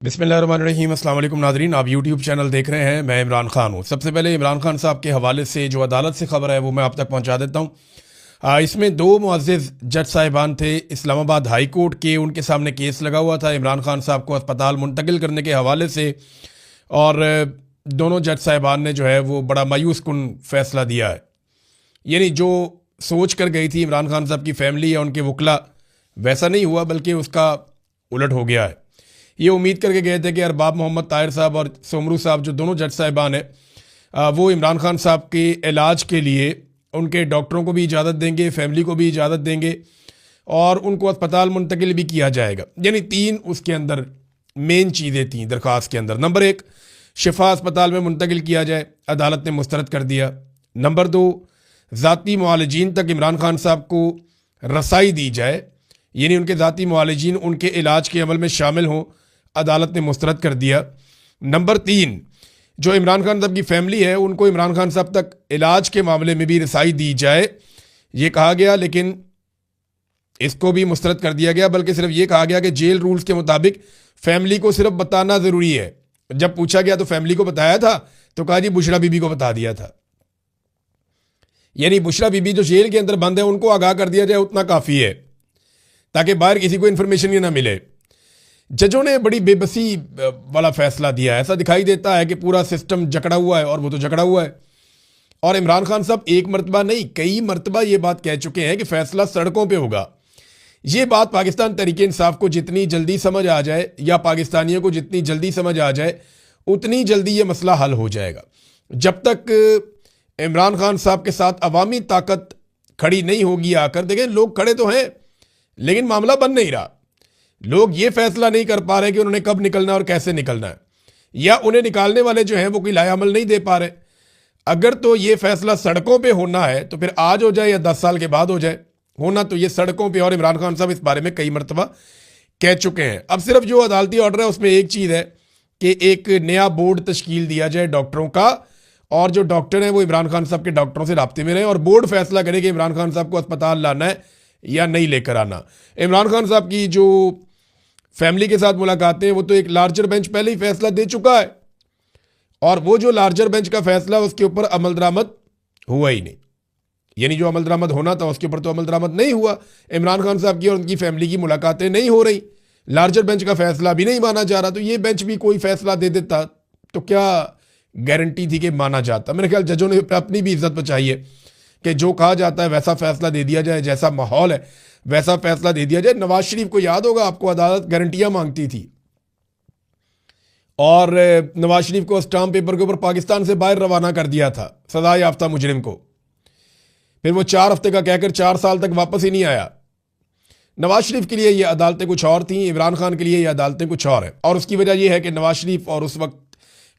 बिस्मिल्लाहिर्रहमानिर्रहीम। अस्सलाम वालेकुम नाज़रीन, आप यूट्यूब चैनल देख रहे हैं। मैं इमरान खान हूँ। सबसे पहले इमरान खान साहब के हवाले से जो अदालत से खबर है वो मैं आप तक पहुँचा देता हूँ। इसमें दो मुअज़्ज़िज़ जज साहिबान थे इस्लामाबाद हाई कोर्ट के, उनके सामने केस लगा हुआ था इमरान खान साहब को अस्पताल मुंतकिल करने के हवाले से, और दोनों जज साहिबान ने जो है वो बड़ा मायूस कुन फ़ैसला दिया है। यानी जो सोच कर गई थी इमरान खान साहब की फ़ैमिली या उनके वकला, वैसा नहीं हुआ, बल्कि उसका उलट हो गया है। ये उम्मीद करके गए थे कि अरबाब मोहम्मद ताहिर साहब और सोमरू साहब, जो दोनों जज साहिबान हैं, वो इमरान खान साहब के इलाज के लिए उनके डॉक्टरों को भी इजाज़त देंगे, फैमिली को भी इजाज़त देंगे, और उनको अस्पताल मुंतकिल भी किया जाएगा। यानी तीन उसके अंदर मेन चीज़ें थीं दरख्वास्त के अंदर। नंबर एक, शिफा अस्पताल में मुंतकिल किया जाए, अदालत ने मुस्तरद कर दिया। नंबर दो, ज़ाती मुआलिजीन तक इमरान खान साहब को रसाई दी जाए, यानी उनके ज़ाती मुआलिजीन उनके इलाज के अमल में शामिल हों, अदालत ने मुस्तरद कर दिया। नंबर तीन, जो इमरान खान साहब की फैमिली है उनको इमरान खान साहब तक इलाज के मामले में भी रसाई दी जाए, ये कहा गया। लेकिन इसको भी मुस्तरद कर दिया गया, बल्कि सिर्फ ये कहा गया कि जेल रूल्स के मुताबिक फैमिली को सिर्फ बताना ज़रूरी है। जब पूछा गया तो फैमिली को बताया था, तो कहा जी बुशरा बीबी को बता दिया था। यानी बुशरा बीबी जो जेल के अंदर बंद है उनको आगाह कर दिया जाए, उतना काफ़ी है, ताकि बाहर किसी को इन्फॉर्मेशन ही ना मिले। जजों ने बड़ी बेबसी वाला फैसला दिया है। ऐसा दिखाई देता है कि पूरा सिस्टम जकड़ा हुआ है, और वो तो जकड़ा हुआ है। और इमरान खान साहब एक मरतबा नहीं, कई मरतबा ये बात कह चुके हैं कि फैसला सड़कों पे होगा। ये बात पाकिस्तान तहरीक इंसाफ को जितनी जल्दी समझ आ जाए, या पाकिस्तानियों को जितनी जल्दी समझ आ जाए, उतनी जल्दी ये मसला हल हो जाएगा। जब तक इमरान खान साहब के साथ अवामी ताकत खड़ी नहीं होगी आकर, देखें लोग खड़े तो हैं लेकिन मामला बन नहीं रहा। लोग ये फैसला नहीं कर पा रहे कि उन्होंने कब निकलना और कैसे निकलना है, या उन्हें निकालने वाले जो हैं वो कोई लायामल नहीं दे पा रहे। अगर तो ये फैसला सड़कों पे होना है तो फिर आज हो जाए या 10 साल के बाद हो जाए, होना तो ये सड़कों पे। और इमरान खान साहब इस बारे में कई मरतबा कह चुके हैं। अब सिर्फ जो अदालती ऑर्डर है उसमें एक चीज़ है कि एक नया बोर्ड तश्कील दिया जाए डॉक्टरों का, और जो डॉक्टर हैं वो इमरान खान साहब के डॉक्टरों से राब्ते में रहें, और बोर्ड फैसला करे कि इमरान खान साहब को अस्पताल लाना है या नहीं लेकर आना। इमरान खान साहब की जो फैमिली के साथ मुलाकातें हैं वो तो एक लार्जर बेंच पहले ही फैसला दे चुका है, और वो जो लार्जर बेंच का फैसला उसके ऊपर अमल दरामद हुआ ही नहीं। यानी जो अमल दरामद होना था उसके ऊपर तो अमल दरामद नहीं हुआ। इमरान खान साहब की और उनकी फैमिली की मुलाकातें नहीं हो रही, लार्जर बेंच का फैसला भी नहीं माना जा रहा। तो ये बेंच भी कोई फैसला दे देता तो क्या गारंटी थी कि माना जाता। मेरे ख्याल जजों ने अपनी भी इज्जत बचाई है कि जो कहा जाता है वैसा फैसला दे दिया जाए, जैसा माहौल है वैसा फैसला दे दिया जाए। नवाज शरीफ को याद होगा, आपको अदालत गारंटियां मांगती थी, और नवाज शरीफ को स्टाम्प पेपर के ऊपर पाकिस्तान से बाहर रवाना कर दिया था सजा याफ्ता मुजरिम को। फिर वो 4 हफ्ते का कहकर 4 साल तक वापस ही नहीं आया। नवाज शरीफ के लिए ये अदालतें कुछ और थी, इमरान खान के लिए ये अदालतें कुछ और हैं। और उसकी वजह यह है कि नवाज शरीफ और उस वक्त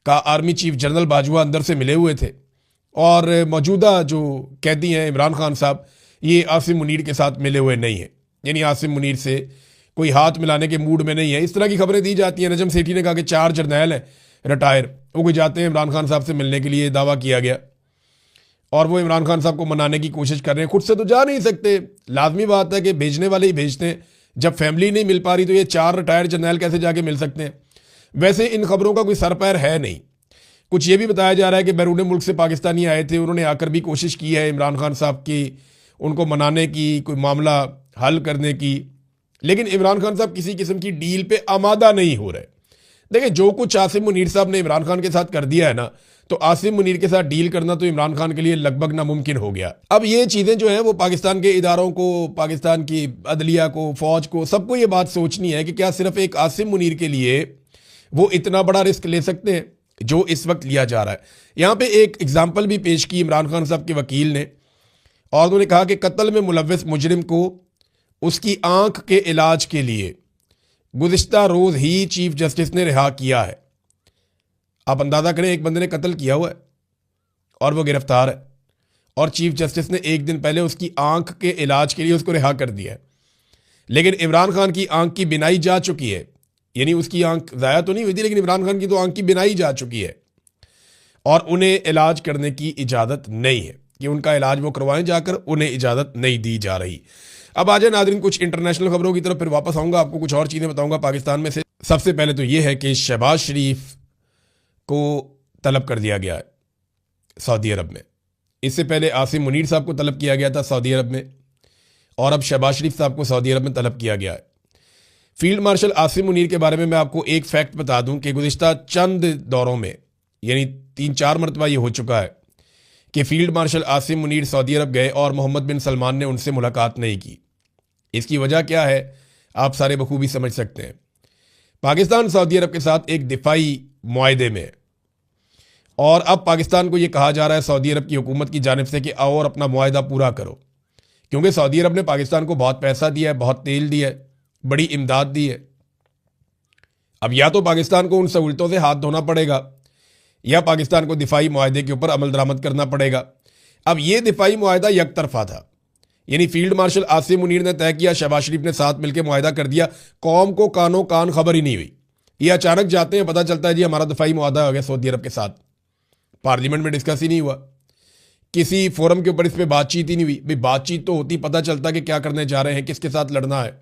का आर्मी चीफ जनरल बाजवा अंदर से मिले हुए थे, और मौजूदा जो कैदी हैं इमरान खान साहब, ये आसिम मुनीर के साथ मिले हुए नहीं हैं। यानी आसिम मुनीर से कोई हाथ मिलाने के मूड में नहीं है। इस तरह की खबरें दी जाती हैं। नजम सेठी ने कहा कि 4 जर्नैल हैं रिटायर, वो कोई जाते हैं इमरान खान साहब से मिलने के लिए, दावा किया गया, और वो इमरान खान साहब को मनाने की कोशिश कर रहे हैं। खुद से तो जा नहीं सकते, लाजमी बात है कि भेजने वाले ही भेजते हैं। जब फैमिली नहीं मिल पा रही तो ये 4 रिटायर्ड जर्नैल कैसे जाके मिल सकते हैं। वैसे इन खबरों का कोई सर पैर है नहीं। कुछ ये भी बताया जा रहा है कि बैरून मुल्क से पाकिस्तानी आए थे, उन्होंने आकर भी कोशिश की है इमरान खान साहब की, उनको मनाने की, कोई मामला हल करने की, लेकिन इमरान खान साहब किसी किस्म की डील पे आमादा नहीं हो रहे। देखिए, जो कुछ आसिम मुनीर साहब ने इमरान खान के साथ कर दिया है ना, तो आसिम मुनीर के साथ डील करना तो इमरान खान के लिए लगभग नामुमकिन हो गया। अब ये चीज़ें जो हैं वो पाकिस्तान के इदारों को, पाकिस्तान की अदलिया को, फौज को, सबको ये बात सोचनी है कि क्या सिर्फ एक आसिम मुनीर के लिए वो इतना बड़ा रिस्क ले सकते हैं जो इस वक्त लिया जा रहा है। यहाँ पे एक एग्जाम्पल भी पेश की इमरान खान साहब के वकील ने, और उन्होंने कहा कि कत्ल में मुलव्वस मुजरिम को उसकी आंख के इलाज के लिए गुज़िश्ता रोज़ ही चीफ जस्टिस ने रिहा किया है। आप अंदाज़ा करें, एक बंदे ने कत्ल किया हुआ है और वो गिरफ्तार है, और चीफ जस्टिस ने एक दिन पहले उसकी आंख के इलाज के लिए उसको रिहा कर दिया है। लेकिन इमरान खान की आंख की बिनाई जा चुकी है, यानी उसकी आंख ज़ाया तो नहीं हुई थी, लेकिन इमरान खान की तो आंख की बिनाई जा चुकी है, और उन्हें इलाज करने की इजाज़त नहीं है कि उनका इलाज वो करवाएं जाकर, उन्हें इजाज़त नहीं दी जा रही। अब आ जाए नाज़रीन कुछ इंटरनेशनल खबरों की तरफ, फिर वापस आऊँगा, आपको कुछ और चीज़ें बताऊँगा पाकिस्तान में से। सबसे पहले तो ये है कि शहबाज शरीफ को तलब कर दिया गया है सऊदी अरब में। इससे पहले आसिम मुनीर साहब को तलब किया गया था सऊदी अरब में, और अब शहबाज शरीफ साहब को सऊदी अरब में तलब किया गया है। फील्ड मार्शल आसिम मुनीर के बारे में मैं आपको एक फैक्ट बता दूं कि गुज़िश्ता चंद दौरों में, यानी 3-4 मरतबा ये हो चुका है कि फील्ड मार्शल आसिम मुनीर सऊदी अरब गए और मोहम्मद बिन सलमान ने उनसे मुलाकात नहीं की। इसकी वजह क्या है आप सारे बखूबी समझ सकते हैं। पाकिस्तान सऊदी अरब के साथ एक दिफाई मुआहदे में है, और अब पाकिस्तान को यह कहा जा रहा है सऊदी अरब की हुकूमत की जानिब से कि आओ और अपना मुआहदा पूरा करो, क्योंकि सऊदी अरब ने पाकिस्तान को बहुत पैसा दिया है, बहुत तेल दिया है, बड़ी इमदाद दी है। अब या तो पाकिस्तान को उन सहूलतों से हाथ धोना पड़ेगा या पाकिस्तान को दिफाई मुआहदे के ऊपर अमल दरामद करना पड़ेगा। अब ये दिफाई मुआहदा एक तरफा था, यानी फील्ड मार्शल आसिम मुनीर ने तय किया, शहबाज शरीफ ने साथ मिलकर मुआहदा कर दिया, कौम को कानो कान खबर ही नहीं हुई। ये अचानक जाते हैं, पता चलता है जी हमारा दिफाई मुआहदा हो गया सऊदी अरब के साथ। पार्लियामेंट में डिस्कस ही नहीं हुआ, किसी फोरम के ऊपर इस पर बातचीत ही नहीं हुई। भाई बातचीत तो होती, पता चलता कि क्या करने जा रहे हैं, किसके साथ लड़ना है।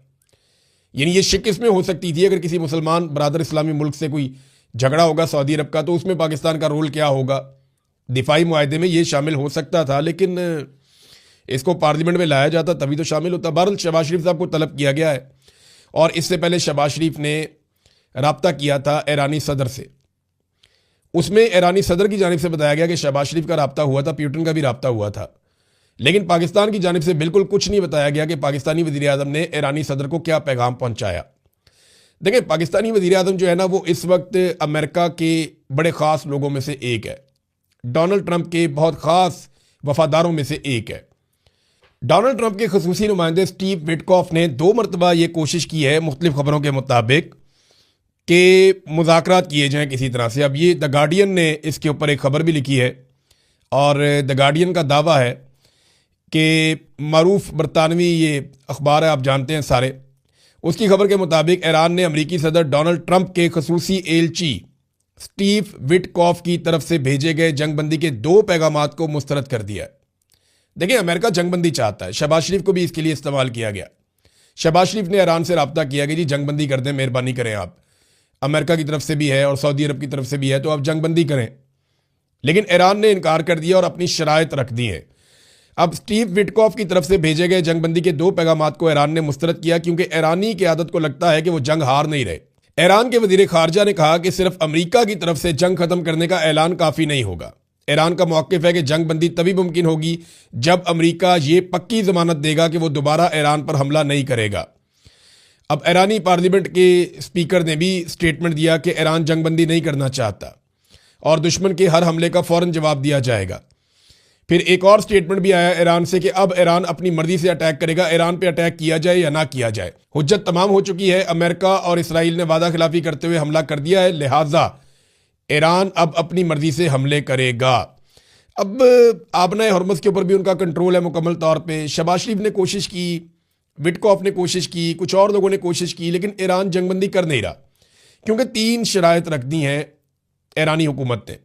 यानी ये शिक इसमें हो सकती थी अगर किसी मुसलमान बरादर इस्लामी मुल्क से कोई झगड़ा होगा सऊदी अरब का, तो उसमें पाकिस्तान का रोल क्या होगा, दिफाई मुआहदे में ये शामिल हो सकता था। लेकिन इसको पार्लियामेंट में लाया जाता तभी तो शामिल होता। बहरहाल शहबाज शरीफ साहब को तलब किया गया है, और इससे पहले शहबाज शरीफ ने रब्ता किया था ईरानी सदर से। उसमें ईरानी सदर की जानिब से बताया गया कि शहबाज शरीफ का रब्ता हुआ था, पुतिन का भी रब्ता हुआ था, लेकिन पाकिस्तान की जानिब से बिल्कुल कुछ नहीं बताया गया कि पाकिस्तानी वज़ीर आज़म ने ईरानी सदर को क्या पैगाम पहुंचाया। देखिए, पाकिस्तानी वज़ीर आज़म जो है ना, वो इस वक्त अमेरिका के बड़े ख़ास लोगों में से एक है, डोनाल्ड ट्रंप के बहुत ख़ास वफादारों में से एक है। डोनाल्ड ट्रंप के खसूसी नुमाइंदे स्टीव विटकॉफ ने 2 मरतबा ये कोशिश की है मुख्तलिफ खबरों के मुताबिक कि मुज़ाकरात किए जाएँ किसी तरह से। अब ये द गार्डियन ने इसके ऊपर एक खबर भी लिखी है, और द गार्डियन का दावा है कि मारूफ बरतानवी ये अखबार है, आप जानते हैं सारे, उसकी खबर के मुताबिक ईरान ने अमरीकी सदर डोनाल्ड ट्रंप के खसूसी एलची स्टीव विटकॉफ की तरफ से भेजे गए जंगबंदी के 2 पैगामात को मुस्तरद कर दिया है। देखिए, अमेरिका जंगबंदी चाहता है, शहबाज शरीफ को भी इसके लिए इस्तेमाल किया गया। शहबाज शरीफ ने ईरान से रब्ता किया कि जी जंगबंदी कर दें, मेहरबानी करें, आप अमेरिका की तरफ से भी है और सऊदी अरब की तरफ से भी है, तो आप जंगबंदी करें। लेकिन ईरान ने इनकार कर दिया और अपनी शराइत रख दी है। अब स्टीव विटकॉफ की तरफ से भेजे गए जंगबंदी के 2 पैगामात को ईरान ने मुस्तरद किया, क्योंकि ईरानी की आदत को लगता है कि वो जंग हार नहीं रहे। ईरान के वजीर खारजा ने कहा कि सिर्फ अमेरिका की तरफ से जंग खत्म करने का ऐलान काफ़ी नहीं होगा। ईरान का मौक़िफ़ है कि जंगबंदी तभी मुमकिन होगी जब अमेरिका ये पक्की ज़मानत देगा कि वो दोबारा ईरान पर हमला नहीं करेगा। अब ईरानी पार्लियामेंट के स्पीकर ने भी स्टेटमेंट दिया कि ईरान जंगबंदी नहीं करना चाहता और दुश्मन के हर हमले का फ़ौरन जवाब दिया जाएगा। फिर एक और स्टेटमेंट भी आया ईरान से कि अब ईरान अपनी मर्जी से अटैक करेगा, ईरान पे अटैक किया जाए या ना किया जाए। हुज्जत तमाम हो चुकी है, अमेरिका और इसराइल ने वादा खिलाफी करते हुए हमला कर दिया है, लिहाजा ईरान अब अपनी मर्जी से हमले करेगा। अब आबना हरमुज़ के ऊपर भी उनका कंट्रोल है मुकम्मल तौर पे। शहबाज शरीफ ने कोशिश की, विटकॉफ ने कोशिश की, कुछ और लोगों ने कोशिश की, लेकिन ईरान जंगबंदी कर नहीं रहा, क्योंकि 3 शराइत रख दी हैं ईरानी हुकूमत ने।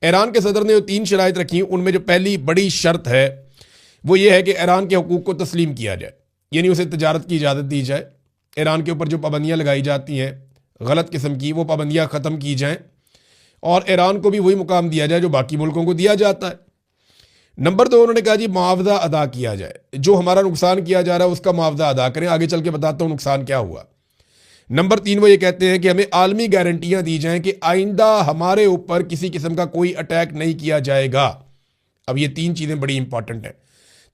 ईरान के सदर ने जो 3 शराइत रखी, उनमें जो पहली बड़ी शर्त है वो ये है कि ईरान के हुकूक को तस्लीम किया जाए, यानी उसे तजारत की इजाज़त दी जाए। ईरान के ऊपर जो पाबंदियाँ लगाई जाती हैं गलत किस्म की, वो पाबंदियाँ ख़त्म की जाएँ और ईरान को भी वही मुकाम दिया जाए जो बाकी मुल्कों को दिया जाता है। नंबर 2, उन्होंने कहा जी मुआवजा अदा किया जाए, जो हमारा नुकसान किया जा रहा है उसका मुआवजा अदा करें। आगे चल के बताता हूँ नुकसान क्या हुआ। नंबर 3, वो ये कहते हैं कि हमें आलमी गारंटियां दी जाएं कि आइंदा हमारे ऊपर किसी किस्म का कोई अटैक नहीं किया जाएगा। अब ये 3 चीज़ें बड़ी इंपॉर्टेंट हैं।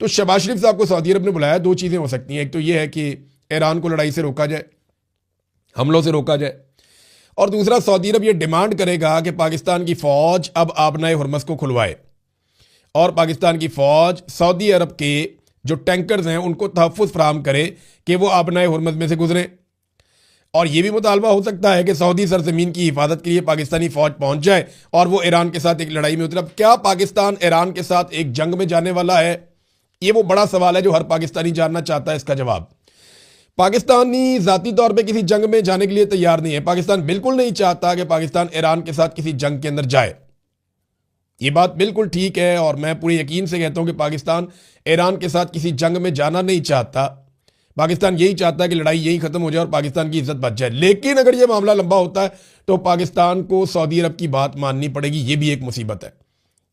तो शहबाज शरीफ साहब को सऊदी अरब ने बुलाया, 2 चीज़ें हो सकती हैं। एक तो ये है कि ईरान को लड़ाई से रोका जाए, हमलों से रोका जाए, और दूसरा सऊदी अरब ये डिमांड करेगा कि पाकिस्तान की फ़ौज अब आबनाए हरमुज़ को खुलवाए और पाकिस्तान की फ़ौज सऊदी अरब के जो टैंकर्स हैं उनको तहफ़्फ़ुज़ फराहम करे कि वो आबनाए हरमुज़ में से गुजरें। और ये भी मुतालबा हो सकता है कि सऊदी सरजमीन की हिफाजत के लिए पाकिस्तानी फ़ौज पहुंच जाए और वो ईरान के साथ एक लड़ाई में उतरे। अब क्या पाकिस्तान ईरान के साथ एक जंग में जाने वाला है? ये वो बड़ा सवाल है जो हर पाकिस्तानी जानना चाहता है। इसका जवाब, पाकिस्तानी ज़ाती तौर पे किसी जंग में जाने के लिए तैयार नहीं है। पाकिस्तान बिल्कुल नहीं चाहता कि पाकिस्तान ईरान के साथ किसी जंग के अंदर जाए। ये बात बिल्कुल ठीक है और मैं पूरे यकीन से कहता हूँ कि पाकिस्तान ईरान के साथ किसी जंग में जाना नहीं चाहता। पाकिस्तान यही चाहता है कि लड़ाई यही खत्म हो जाए और पाकिस्तान की इज्जत बच जाए। लेकिन अगर ये मामला लंबा होता है तो पाकिस्तान को सऊदी अरब की बात माननी पड़ेगी, ये भी एक मुसीबत है।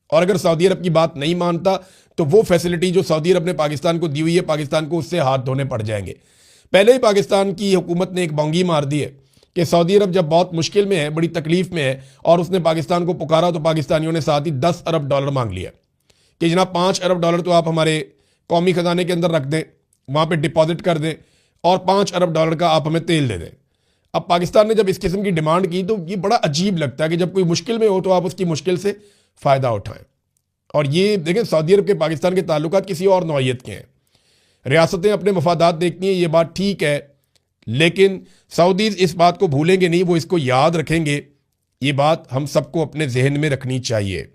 और अगर सऊदी अरब की बात नहीं मानता तो वो फैसिलिटी जो सऊदी अरब ने पाकिस्तान को दी हुई है, पाकिस्तान को उससे हाथ धोने पड़ जाएंगे। पहले ही पाकिस्तान की हुकूमत ने एक बौंगी मार दी है कि सऊदी अरब जब बहुत मुश्किल में है, बड़ी तकलीफ में है, और उसने पाकिस्तान को पुकारा तो पाकिस्तानियों ने साथ ही $10 अरब मांग लिया कि जनाब $5 अरब तो आप हमारे कौमी खजाने के अंदर रख दें, वहाँ पे डिपॉजिट कर दें, और $5 अरब का आप हमें तेल दे दें। अब पाकिस्तान ने जब इस किस्म की डिमांड की तो ये बड़ा अजीब लगता है कि जब कोई मुश्किल में हो तो आप उसकी मुश्किल से फ़ायदा उठाएं। और ये देखें, सऊदी अरब के पाकिस्तान के ताल्लुकात किसी और नौइयत के हैं। रियासतें अपने मफादात देखती हैं, ये बात ठीक है, लेकिन सऊदीज इस बात को भूलेंगे नहीं, वो इसको याद रखेंगे। ये बात हम सबको अपने जहन में रखनी चाहिए।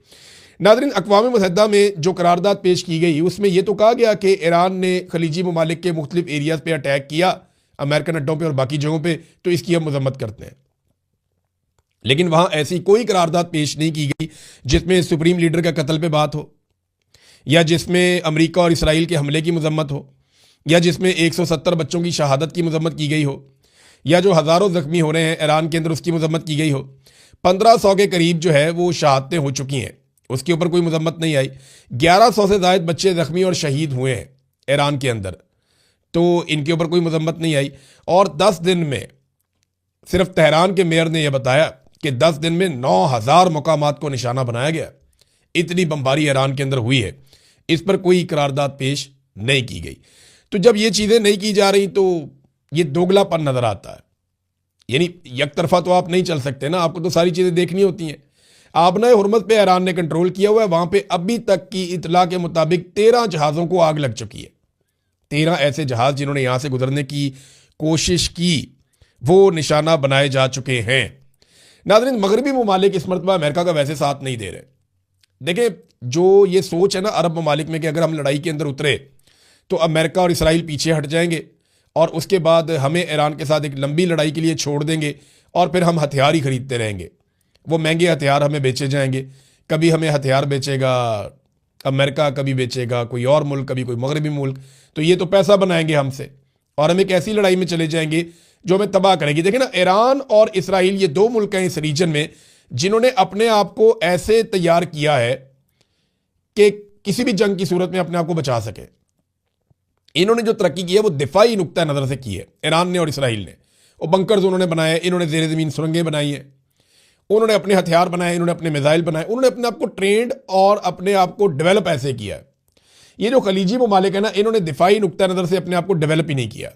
नाज़रीन, अक़वाम मुत्तहिदा में जो करारदाद पेश की गई उसमें यह तो कहा गया कि ईरान ने खलीजी ममालिक के मुख्तलिफ एरियाज़ पे अटैक किया, अमेरिकन अड्डों पे और बाकी जगहों पे, तो इसकी हम मजम्मत करते हैं। लेकिन वहाँ ऐसी कोई करारदाद पेश नहीं की गई जिसमें सुप्रीम लीडर का कत्ल पे बात हो, या जिसमें अमेरिका और इसराइल के हमले की मजम्मत हो, या जिसमें 170 बच्चों की शहादत की मजम्मत की गई हो, या जो हज़ारों ज़ख्मी हो रहे हैं ईरान के अंदर उसकी मजम्मत की गई हो। 1500 के करीब जो है वो शहादतें हो चुकी हैं, उसके ऊपर कोई मजम्मत नहीं आई। 1100 से ज़ायद बच्चे ज़ख्मी और शहीद हुए हैं ईरान के अंदर, तो इनके ऊपर कोई मजम्मत नहीं आई। और 10 दिन में सिर्फ तेहरान के मेयर ने यह बताया कि 10 दिन में 9000 मुकामात को निशाना बनाया गया। इतनी बमबारी ईरान के अंदर हुई है, इस पर कोई करारदाद पेश नहीं की गई। तो जब ये चीज़ें नहीं की जा रही तो ये दोगलापन नज़र आता है। यानी एक तरफा तो आप नहीं चल सकते ना, आपको तो सारी चीज़ें देखनी होती हैं। आबना हुर्मत पे ईरान ने कंट्रोल किया हुआ है, वहाँ पे अभी तक की इतला के मुताबिक 13 जहाज़ों को आग लग चुकी है। 13 ऐसे जहाज़ जिन्होंने यहाँ से गुजरने की कोशिश की वो निशाना बनाए जा चुके हैं। नाज़रीन, मगरबी ममालिक इस मरतबा अमेरिका का वैसे साथ नहीं दे रहे। देखिए, जो ये सोच है ना अरब ममालिक में कि अगर हम लड़ाई के अंदर उतरे तो अमेरिका और इसराइल पीछे हट जाएंगे और उसके बाद हमें ईरान के साथ एक लंबी लड़ाई के लिए छोड़ देंगे और फिर हम हथियार ही खरीदते रहेंगे। वो महंगे हथियार हमें बेचे जाएंगे, कभी हमें हथियार बेचेगा अमेरिका, कभी बेचेगा कोई और मुल्क, कभी कोई मगरबी मुल्क। तो ये तो पैसा बनाएंगे हमसे और हम एक ऐसी लड़ाई में चले जाएंगे जो हमें तबाह करेगी। देखिए ना, ईरान और इसराइल ये दो मुल्क हैं इस रीजन में जिन्होंने अपने आप को ऐसे तैयार किया है कि किसी भी जंग की सूरत में अपने आप को बचा सके। इन्होंने जो तरक्की की है वो दिफाई नुक्ता नज़र से की है, ईरान ने और इसराइल ने। वो बंकर्स उन्होंने बनाए, इन्होंने ज़ेर ज़मीन सुरंगें बनाई हैं, उन्होंने अपने हथियार बनाए, इन्होंने अपने मिसाइल बनाए, उन्होंने अपने आप को ट्रेंड और अपने आप को डेवलप ऐसे किया है। ये जो खलीजी ममालिक है ना, इन्होंने दिफाई नुक्ता नज़र से अपने आप को डेवलप ही नहीं किया।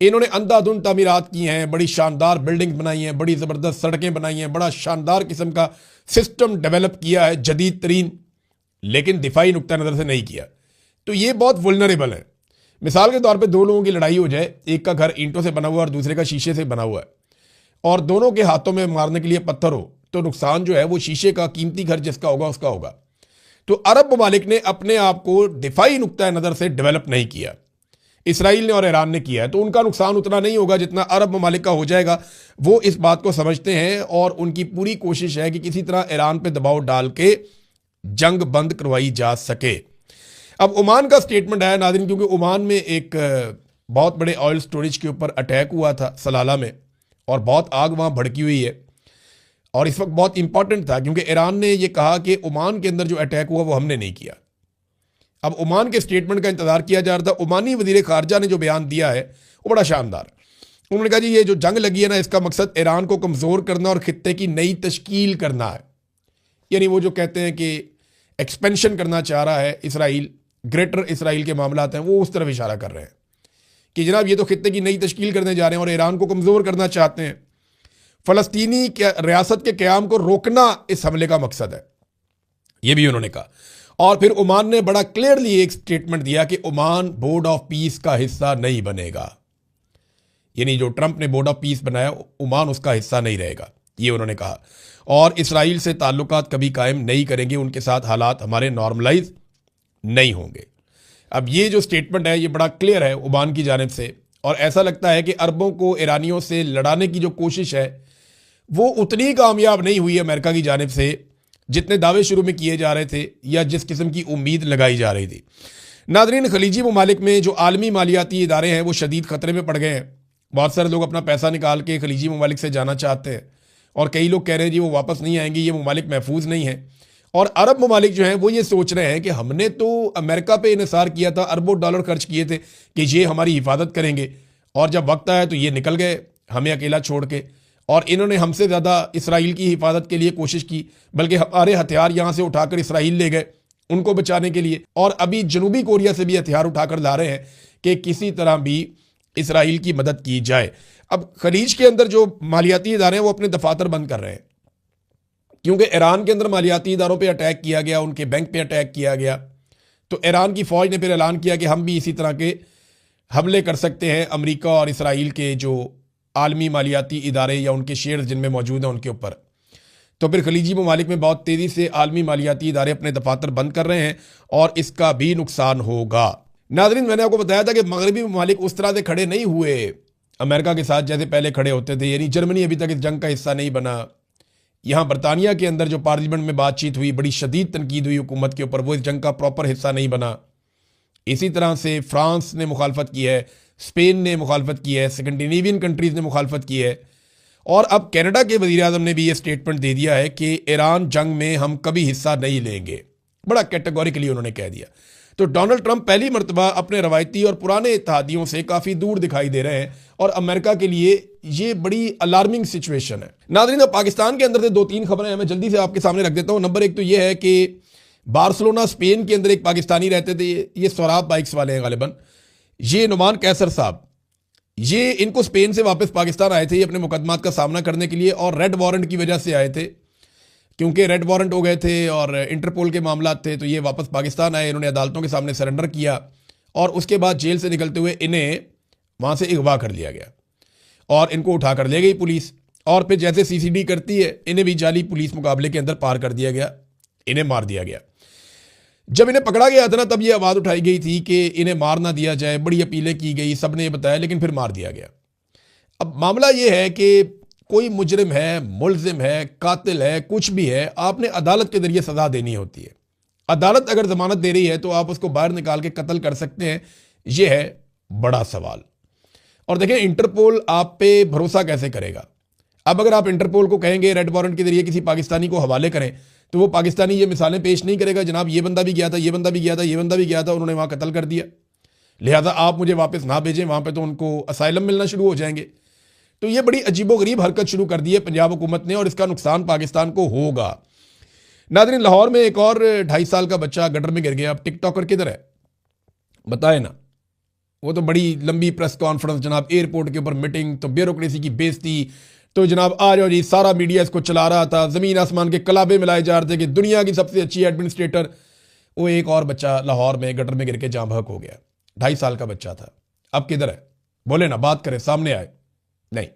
इन्होंने अंधाधुंध तामीरात की हैं, बड़ी शानदार बिल्डिंग बनाई हैं, बड़ी ज़बरदस्त सड़कें बनाई हैं, बड़ा शानदार किस्म का सिस्टम डेवलप किया है जदीद तरीन, लेकिन दिफाई नुक्ता नज़र से नहीं किया। तो ये बहुत वुल्नरेबल है। मिसाल के तौर पे दो लोगों की लड़ाई हो जाए, एक का घर ईंटों से बना हुआ है और दूसरे का शीशे से बना हुआ है, और दोनों के हाथों में मारने के लिए पत्थर हो, तो नुकसान जो है वो शीशे का, कीमती घर जिसका होगा उसका होगा। तो अरब ममालिक ने अपने आप को दिफाई नुक्ता नज़र से डेवलप नहीं किया, इसराइल ने और ईरान ने किया है। तो उनका नुकसान उतना नहीं होगा जितना अरब ममालिक का हो जाएगा। वो इस बात को समझते हैं और उनकी पूरी कोशिश है कि किसी तरह ईरान पे दबाव डाल के जंग बंद करवाई जा सके। अब ओमान का स्टेटमेंट आया नाज़रीन, क्योंकि ओमान में एक बहुत बड़े ऑयल स्टोरेज के ऊपर अटैक हुआ था सलाला में, और बहुत आग वहाँ भड़की हुई है, और इस वक्त बहुत इंपॉर्टेंट था क्योंकि ईरान ने यह कहा कि ओमान के अंदर जो अटैक हुआ वो हमने नहीं किया। अब ओमान के स्टेटमेंट का इंतजार किया जा रहा था। ओमानी वजीर खारजा ने जो बयान दिया है वो बड़ा शानदार। उन्होंने कहा जी ये जो जंग लगी है ना, इसका मकसद ईरान को कमज़ोर करना और खित्ते की नई तश्कील करना है। यानी वो जो कहते हैं कि एक्सपेंशन करना चाह रहा है इसराइल, ग्रेटर इसराइल के मामला हैं वो उस तरफ इशारा कर रहे हैं कि जनाब ये तो खित्ते की नई तश्कील करने जा रहे हैं और ईरान को कमज़ोर करना चाहते हैं। फ़लस्तीनी रियासत के क़याम को रोकना इस हमले का मकसद है, ये भी उन्होंने कहा। और फिर ओमान ने बड़ा क्लियरली एक स्टेटमेंट दिया कि ओमान बोर्ड ऑफ पीस का हिस्सा नहीं बनेगा। यानी जो ट्रंप ने बोर्ड ऑफ पीस बनाया, ओमान उसका हिस्सा नहीं रहेगा, ये उन्होंने कहा। और इसराइल से ताल्लुकात कभी कायम नहीं करेंगे, उनके साथ हालात हमारे नॉर्मलाइज नहीं होंगे। अब ये जो स्टेटमेंट है ये बड़ा क्लियर है ओमान की जानिब से, और ऐसा लगता है कि अरबों को ईरानियों से लड़ाने की जो कोशिश है वो उतनी कामयाब नहीं हुई अमेरिका की जानिब से जितने दावे शुरू में किए जा रहे थे या जिस किस्म की उम्मीद लगाई जा रही थी। नादरीन, खलीजी ममालिक में जो आलमी मालियाती इदारे हैं वो शदीद ख़तरे में पड़ गए हैं। बहुत सारे लोग अपना पैसा निकाल के खलीजी ममालिक से जाना चाहते हैं और कई लोग कह रहे हैं जी वो वापस नहीं आएंगे, ये ममालिक महफूज नहीं है। और अरब ममालिक जो हैं वो ये सोच रहे हैं कि हमने तो अमेरिका पे इन्हिसार किया था, अरबों डॉलर खर्च किए थे कि ये हमारी हिफाजत करेंगे, और जब वक्त आया तो ये निकल गए हमें अकेला छोड़ के, और इन्होंने हमसे ज़्यादा इसराइल की हिफाजत के लिए कोशिश की, बल्कि हमारे हथियार यहाँ से उठाकर इसराइल ले गए उनको बचाने के लिए, और अभी जनूबी कोरिया से भी हथियार उठाकर ला रहे हैं कि किसी तरह भी इसराइल की मदद की जाए। अब खलीज के अंदर जो मालियाती इदारे हैं वो अपने दफातर बंद कर रहे हैं, क्योंकि ईरान के अंदर मालियाती इदारों पे अटैक किया गया, उनके बैंक पे अटैक किया गया, तो ईरान की फ़ौज ने फिर ऐलान किया कि हम भी इसी तरह के हमले कर सकते हैं अमेरिका और इसराइल के जो आलमी मालियाती इदारे या उनके शेयर्स जिनमें मौजूद हैं उनके ऊपर। तो फिर खलीजी ममालिक में बहुत तेज़ी से आलमी मालियाती इदारे अपने दफातर बंद कर रहे हैं और इसका भी नुकसान होगा। नाज़रीन, मैंने आपको बताया था कि मगरबी ममालिक उस तरह से खड़े नहीं हुए अमेरिका के साथ जैसे पहले खड़े होते थे, यानी जर्मनी अभी तक इस जंग का हिस्सा नहीं बना। यहाँ बरतानिया के अंदर जो पार्लियामेंट में बातचीत हुई, बड़ी शदीद तनकीद हुई हुकूमत के ऊपर, वो इस जंग का प्रॉपर हिस्सा नहीं बना। इसी तरह से फ्रांस ने मुखालफत की है, स्पेन ने मुखालफत की है, स्कैंडिनेवियन कंट्रीज़ ने मुखालफत की है, और अब कनाडा के वज़ीर आज़म ने भी ये स्टेटमेंट दे दिया है कि ईरान जंग में हम कभी हिस्सा नहीं लेंगे। बड़ा कैटेगोरिकली उन्होंने कह दिया। तो डोनाल्ड ट्रंप पहली मरतबा अपने रवायती और पुराने इत्तेहादियों से काफ़ी दूर दिखाई दे रहे हैं, और अमेरिका के लिए ये बड़ी अलार्मिंग सिचुएशन है। नाज़रीन, अब पाकिस्तान के अंदर से 2-3 खबरें हैं, मैं जल्दी से आपके सामने रख देता हूँ। नंबर 1 तो ये है कि बार्सिलोना स्पेन के अंदर एक पाकिस्तानी रहते थे, ये सोराब बाइक्स वाले हैं गालिबन, ये नुमान कैसर साहब, ये इनको स्पेन से वापस पाकिस्तान आए थे ये अपने मुकदमात का सामना करने के लिए, और रेड वारंट की वजह से आए थे, क्योंकि रेड वारंट हो गए थे और इंटरपोल के मामला थे, तो ये वापस पाकिस्तान आए। इन्होंने अदालतों के सामने सरेंडर किया और उसके बाद जेल से निकलते हुए इन्हें वहाँ से अगवा कर लिया गया और इनको उठा कर ले गई पुलिस, और फिर जैसे सीसीडी करती है इन्हें भी जाली पुलिस मुकाबले के अंदर पार कर दिया गया, इन्हें मार दिया गया। जब इन्हें पकड़ा गया था ना, तब ये आवाज़ उठाई गई थी कि इन्हें मार ना दिया जाए, बड़ी अपीलें की गई, सब ने ये बताया, लेकिन फिर मार दिया गया। अब मामला ये है कि कोई मुजरिम है, मुलजिम है, कातिल है, कुछ भी है, आपने अदालत के जरिए सज़ा देनी होती है। अदालत अगर ज़मानत दे रही है तो आप उसको बाहर निकाल के कत्ल कर सकते हैं, ये है बड़ा सवाल। और देखें, इंटरपोल आप पे भरोसा कैसे करेगा? अब अगर आप इंटरपोल को कहेंगे रेड वारंट के जरिए किसी पाकिस्तानी को हवाले करें, तो वो पाकिस्तानी ये मिसालें पेश नहीं करेगा, जनाब ये बंदा भी गया था, ये बंदा भी गया था, ये बंदा भी गया था, उन्होंने वहाँ कत्ल कर दिया, लिहाजा आप मुझे वापस ना भेजें, वहाँ पे तो उनको असाइलम मिलना शुरू हो जाएंगे। तो ये बड़ी अजीबोगरीब हरकत शुरू कर दी है पंजाब हुकूमत ने, और इसका नुकसान पाकिस्तान को होगा। नाज़रीन, लाहौर में एक और 2.5 साल का बच्चा गटर में गिर गया। अब टिकटॉकर किधर है बताए ना? वो तो बड़ी लंबी प्रेस कॉन्फ्रेंस, जनाब एयरपोर्ट के ऊपर मीटिंग, तो ब्यूरोक्रेसी की बेइज्जती, तो जनाब आ जाओ जी, सारा मीडिया इसको चला रहा था, ज़मीन आसमान के कलाबे मिलाए जा रहे थे कि दुनिया की सबसे अच्छी एडमिनिस्ट्रेटर। वो एक और बच्चा लाहौर में गटर में गिर के जाँ बहक हो गया, 2.5 साल का बच्चा था। अब किधर है? बोले ना, बात करें, सामने आए। नहीं,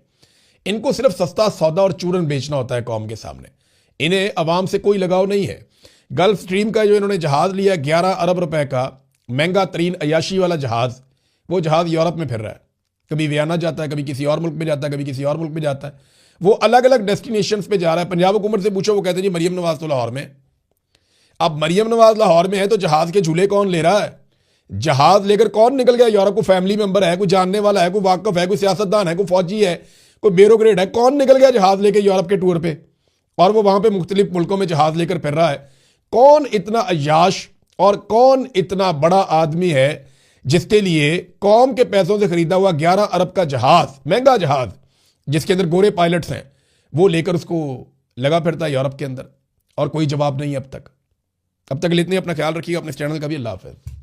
इनको सिर्फ सस्ता सौदा और चूरन बेचना होता है कौम के सामने, इन्हें अवाम से कोई लगाव नहीं है। गल्फ स्ट्रीम का जो इन्होंने जहाज़ लिया 11 अरब रुपए का, महंगा तरीन अयाशी वाला जहाज़, वो जहाज़ यूरोप में फिर रहा है, कभी वियना जाता है, कभी किसी और मुल्क में जाता है, कभी किसी और मुल्क में जाता है, वो अलग अलग डेस्टिनेशंस पे जा रहा है। पंजाब हुकूमत से पूछो, वो कहते हैं जी मरियम नवाज तो लाहौर में। अब मरियम नवाज लाहौर में है तो जहाज़ के झूले कौन ले रहा है? जहाज़ लेकर कौन निकल गया यूरोप? को फैमिली मेंबर है, कोई जानने वाला है, कोई वाकफ है, कोई सियासतदान है, कोई फौजी है, कोई ब्यूरोक्रेट है, कौन निकल गया जहाज़ लेकर यूरोप के टूर पे, और वो वहां पे मुख्तलिफ मुल्कों में जहाज़ लेकर फिर रहा है? कौन इतना अय्याश और कौन इतना बड़ा आदमी है जिसके लिए कौम के पैसों से खरीदा हुआ 11 अरब का जहाज़, महंगा जहाज़ जिसके अंदर गोरे पायलट्स हैं, वो लेकर उसको लगा फिरता है यूरोप के अंदर, और कोई जवाब नहीं अब तक। अब तक इतने अपना ख्याल रखिएगा, अपने चैनल का भी। अल्लाह हाफ़िज़।